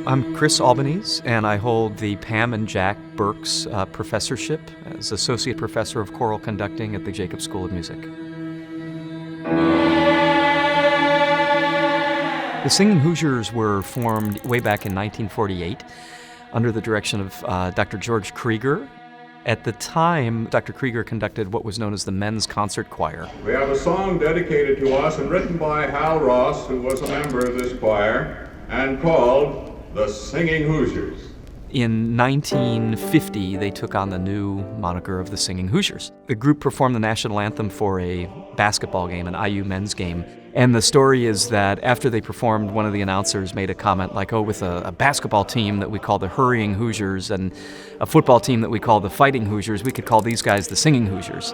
I'm Chris Albanese, and I hold the Pam and Jack Burks Professorship as Associate Professor of Choral Conducting at the Jacobs School of Music. The Singing Hoosiers were formed way back in 1948 under the direction of Dr. George Krieger. At the time, Dr. Krieger conducted what was known as the Men's Concert Choir. We have a song dedicated to us and written by Hal Ross, who was a member of this choir, and called The Singing Hoosiers. In 1950, they took on the new moniker of the Singing Hoosiers. The group performed the national anthem for a basketball game, an IU men's game. And the story is that after they performed, one of the announcers made a comment like, with a basketball team that we call the Hurrying Hoosiers and a football team that we call the Fighting Hoosiers, we could call these guys the Singing Hoosiers.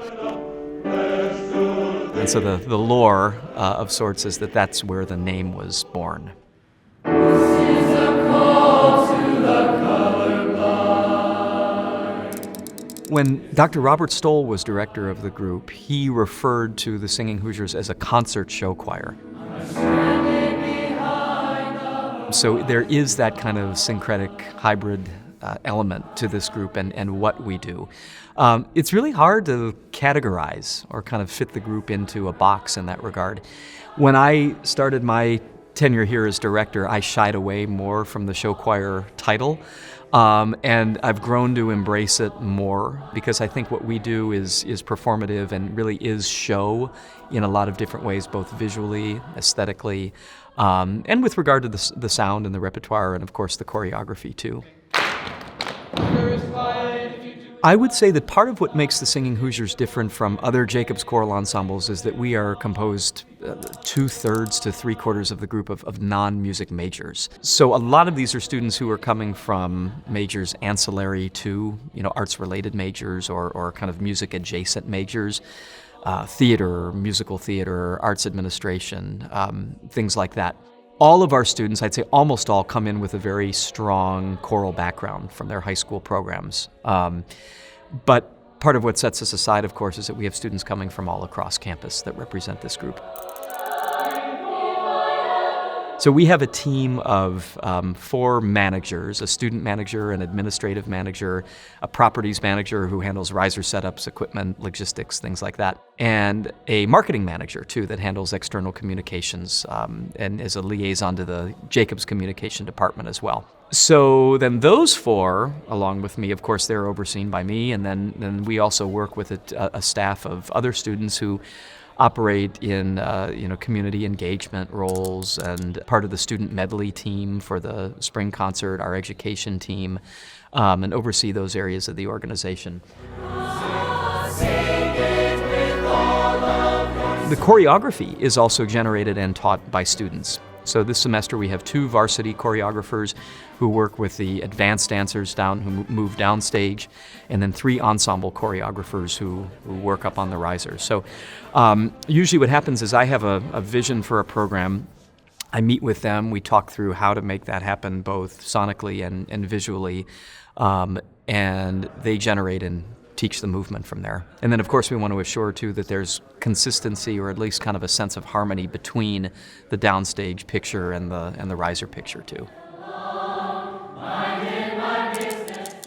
And so the lore of sorts is that that's where the name was born. When Dr. Robert Stoll was director of the group, he referred to the Singing Hoosiers as a concert show choir. So there is that kind of syncretic hybrid element to this group and what we do. It's really hard to categorize or kind of fit the group into a box in that regard. When I started my tenure here as director, I shied away more from the show choir title. And I've grown to embrace it more because I think what we do is performative and really is show in a lot of different ways, both visually, aesthetically, and with regard to the sound and the repertoire and, of course, the choreography, too. I would say that part of what makes the Singing Hoosiers different from other Jacobs choral ensembles is that we are composed 2/3 to 3/4 of the group of non-music majors. So a lot of these are students who are coming from majors ancillary to, arts-related majors or kind of music-adjacent majors, theater, musical theater, arts administration, things like that. All of our students, I'd say almost all, come in with a very strong choral background from their high school programs. But part of what sets us aside, of course, is that we have students coming from all across campus that represent this group. So we have a team of 4 managers, a student manager, an administrative manager, a properties manager who handles riser setups, equipment, logistics, things like that, and a marketing manager, too, that handles external communications and is a liaison to the Jacobs communication department as well. So then those 4, along with me, of course, they're overseen by me, and then we also work with a staff of other students who operate in community engagement roles and part of the student medley team for the spring concert, our education team, and oversee those areas of the organization. The choreography is also generated and taught by students. So this semester we have 2 varsity choreographers who work with the advanced dancers who move downstage, and then 3 ensemble choreographers who work up on the risers. So usually what happens is I have a vision for a program. I meet with them, we talk through how to make that happen both sonically and visually, and they generate and teach the movement from there. And then, of course, we want to assure, too, that there's consistency or at least kind of a sense of harmony between the downstage picture and the riser picture, too.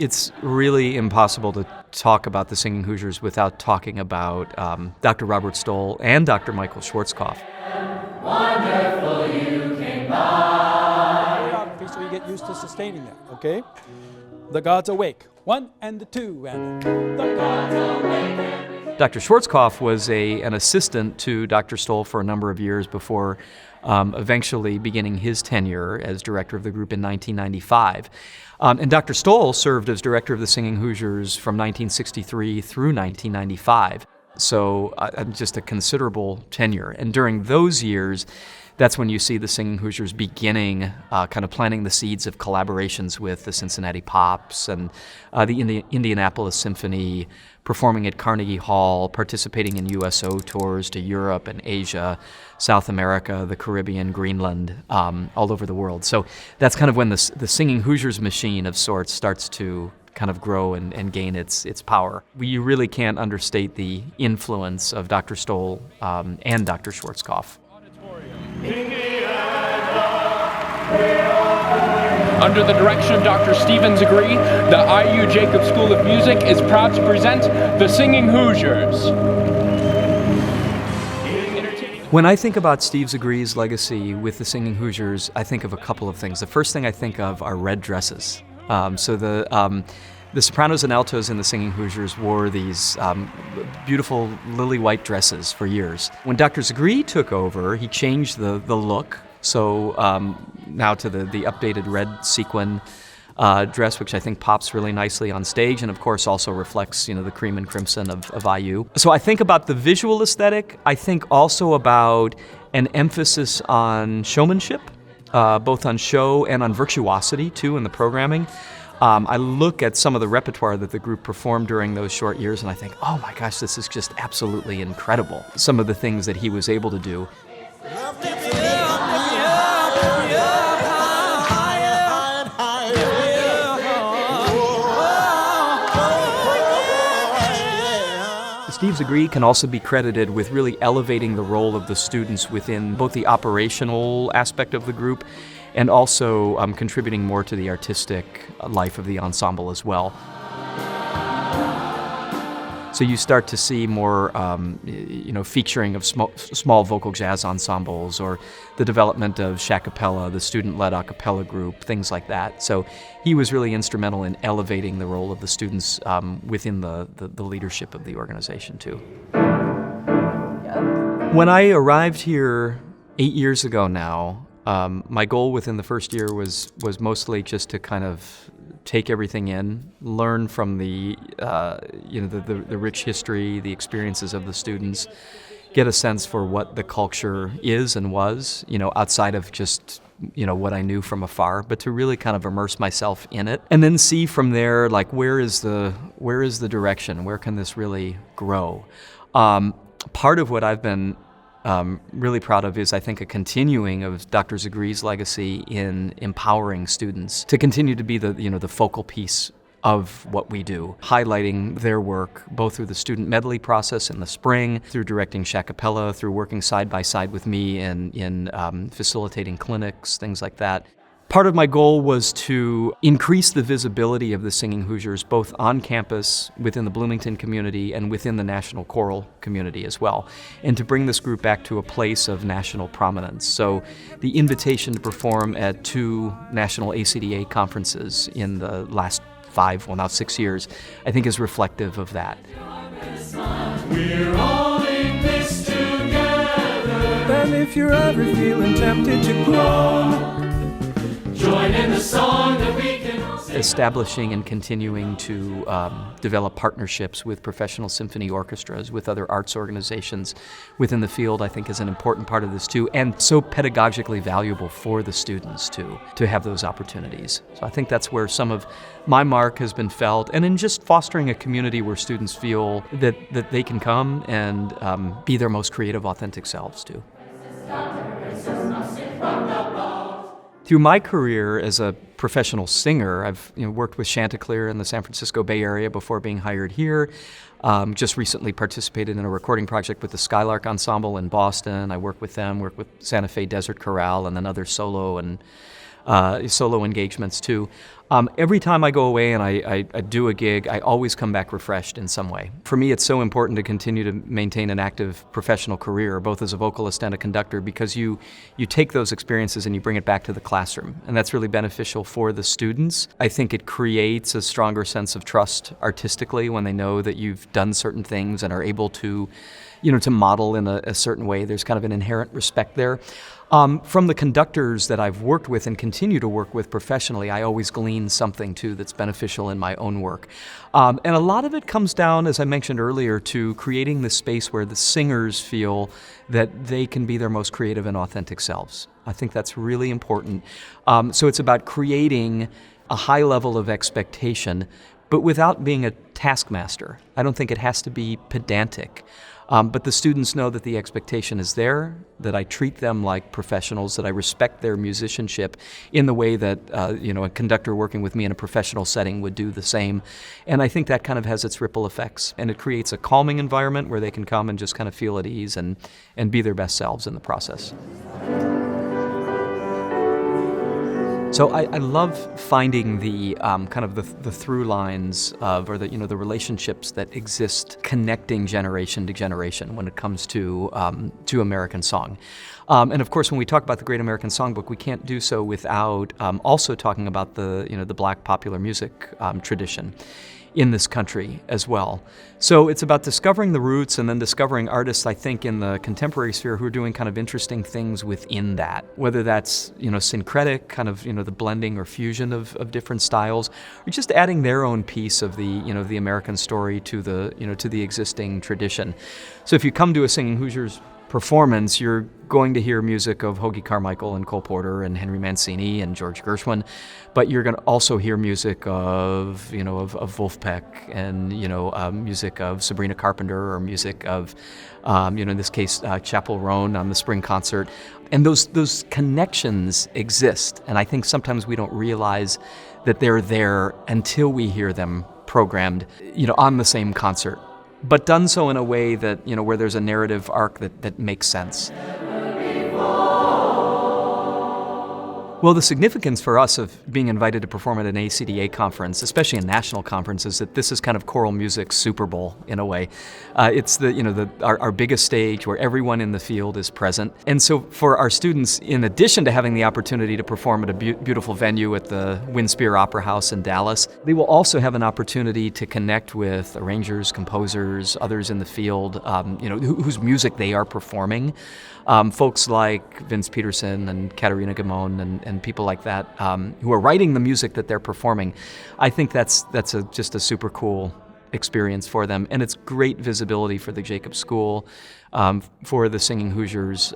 It's really impossible to talk about the Singing Hoosiers without talking about Dr. Robert Stoll and Dr. Michael Schwarzkopf. Wonderful you came by. So you get used to sustaining that, okay? The gods awake. 1 and 2 and the gods awake. Dr. Schwarzkopf was an assistant to Dr. Stoll for a number of years before eventually beginning his tenure as director of the group in 1995. And Dr. Stoll served as director of the Singing Hoosiers from 1963 through 1995. So just a considerable tenure. And during those years, that's when you see the Singing Hoosiers beginning, kind of planting the seeds of collaborations with the Cincinnati Pops and the Indianapolis Symphony, performing at Carnegie Hall, participating in USO tours to Europe and Asia, South America, the Caribbean, Greenland, all over the world. So that's kind of when the Singing Hoosiers machine of sorts starts to kind of grow and gain its power. You really can't understate the influence of Dr. Stoll and Dr. Schwarzkopf. Under the direction of Dr. Stephen Zagri, the IU Jacobs School of Music is proud to present the Singing Hoosiers. When I think about Steve Zagri's legacy with the Singing Hoosiers, I think of a couple of things. The first thing I think of are red dresses. So the sopranos and altos in the Singing Hoosiers wore these beautiful lily white dresses for years. When Dr. Zagri took over, he changed the look. So now to the updated red sequin dress, which I think pops really nicely on stage, and of course also reflects, the cream and crimson of IU. So I think about the visual aesthetic. I think also about an emphasis on showmanship, both on show and on virtuosity too in the programming. I look at some of the repertoire that the group performed during those short years, and I think, oh my gosh, this is just absolutely incredible. Some of the things that he was able to do. Steve Zagri can also be credited with really elevating the role of the students within both the operational aspect of the group and also contributing more to the artistic life of the ensemble as well. So you start to see more, featuring of small vocal jazz ensembles, or the development of Shacapella, the student-led a cappella group, things like that. So he was really instrumental in elevating the role of the students within the leadership of the organization too. When I arrived here 8 years ago now, my goal within the first year was mostly just to kind of take everything in, learn from the rich history, the experiences of the students, get a sense for what the culture is and was, outside of just, what I knew from afar, but to really kind of immerse myself in it and then see from there, like, where is the direction? Where can this really grow? Part of what I've been really proud of is, I think, a continuing of Dr. Zagri's legacy in empowering students to continue to be the focal piece of what we do, highlighting their work both through the student medley process in the spring, through directing Shacapella, through working side by side with me in facilitating clinics, things like that. Part of my goal was to increase the visibility of the Singing Hoosiers both on campus, within the Bloomington community, and within the national choral community as well, and to bring this group back to a place of national prominence. So the invitation to perform at 2 national ACDA conferences in the last 6 years, I think is reflective of that. We're all in this together. And if you're ever feeling tempted to groan, join in the song that we can all sing. Establishing and continuing to develop partnerships with professional symphony orchestras, with other arts organizations within the field, I think is an important part of this too, and so pedagogically valuable for the students too, to have those opportunities. So I think that's where some of my mark has been felt, and in just fostering a community where students feel that they can come and be their most creative, authentic selves too. Through my career as a professional singer, I've worked with Chanticleer in the San Francisco Bay Area before being hired here. Just recently participated in a recording project with the Skylark Ensemble in Boston. I work with Santa Fe Desert Chorale, and then other solo engagements too. Every time I go away and I do a gig, I always come back refreshed in some way. For me, it's so important to continue to maintain an active professional career, both as a vocalist and a conductor, because you take those experiences and you bring it back to the classroom, and that's really beneficial for the students. I think it creates a stronger sense of trust artistically when they know that you've done certain things and are able to, to model in a certain way. There's kind of an inherent respect there. From the conductors that I've worked with and continue to work with professionally, I always glean something too that's beneficial in my own work. And a lot of it comes down, as I mentioned earlier, to creating the space where the singers feel that they can be their most creative and authentic selves. I think that's really important. So it's about creating a high level of expectation, but without being a taskmaster. I don't think it has to be pedantic. But the students know that the expectation is there, that I treat them like professionals, that I respect their musicianship in the way that a conductor working with me in a professional setting would do the same. And I think that kind of has its ripple effects, and it creates a calming environment where they can come and just kind of feel at ease and be their best selves in the process. So I love finding the kind of the through lines of, or the relationships that exist connecting generation to generation when it comes to American song. And of course, when we talk about the Great American Songbook, we can't do so without also talking about the Black popular music tradition in this country as well. So it's about discovering the roots and then discovering artists, I think, in the contemporary sphere who are doing kind of interesting things within that, whether that's, syncretic, kind of, the blending or fusion of different styles, or just adding their own piece of the American story to the existing tradition. So if you come to a Singing Hoosiers performance, you're going to hear music of Hoagy Carmichael and Cole Porter and Henry Mancini and George Gershwin, but you're going to also hear music of Wolfpack and music of Sabrina Carpenter, or music of in this case Chappell Roan on the spring concert, and those connections exist, and I think sometimes we don't realize that they're there until we hear them programmed on the same concert, but done so in a way that, where there's a narrative arc that makes sense. Well, the significance for us of being invited to perform at an ACDA conference, especially a national conference, is that this is kind of choral music's Super Bowl in a way. It's our biggest stage where everyone in the field is present. And so for our students, in addition to having the opportunity to perform at a beautiful venue at the Winspear Opera House in Dallas, they will also have an opportunity to connect with arrangers, composers, others in the field, whose music they are performing. Folks like Vince Peterson and Katerina Gamon and people like that who are writing the music that they're performing. I think that's just a super cool experience for them, and it's great visibility for the Jacobs School, for the Singing Hoosiers,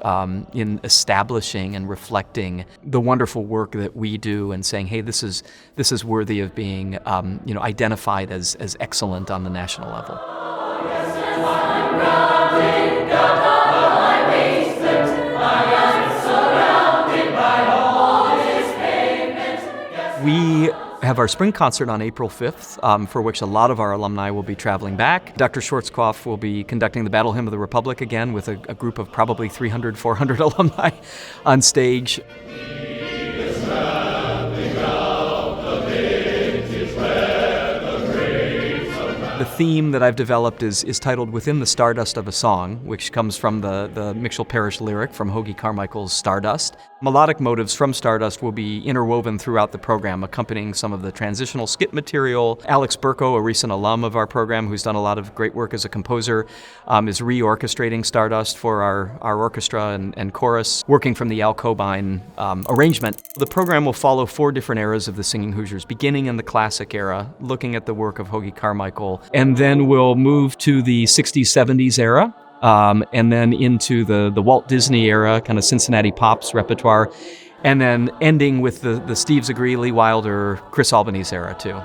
in establishing and reflecting the wonderful work that we do and saying, hey, this is worthy of being identified as excellent on the national level. We have our spring concert on April 5th, for which a lot of our alumni will be traveling back. Dr. Schwarzkopf will be conducting the Battle Hymn of the Republic again with a group of probably 300, 400 alumni on stage. The theme that I've developed is titled Within the Stardust of a Song, which comes from the Mitchell Parish lyric from Hoagy Carmichael's Stardust. Melodic motives from Stardust will be interwoven throughout the program, accompanying some of the transitional skit material. Alex Burko, a recent alum of our program who's done a lot of great work as a composer, is re-orchestrating Stardust for our orchestra and chorus, working from the Al Cobain arrangement. The program will follow 4 different eras of the Singing Hoosiers, beginning in the classic era, looking at the work of Hoagy Carmichael, and then we'll move to the 60s, 70s era, and then into the Walt Disney era, kind of Cincinnati Pops repertoire, and then ending with the Steve Zagri, Lee Wilder, Chris Albanese era too.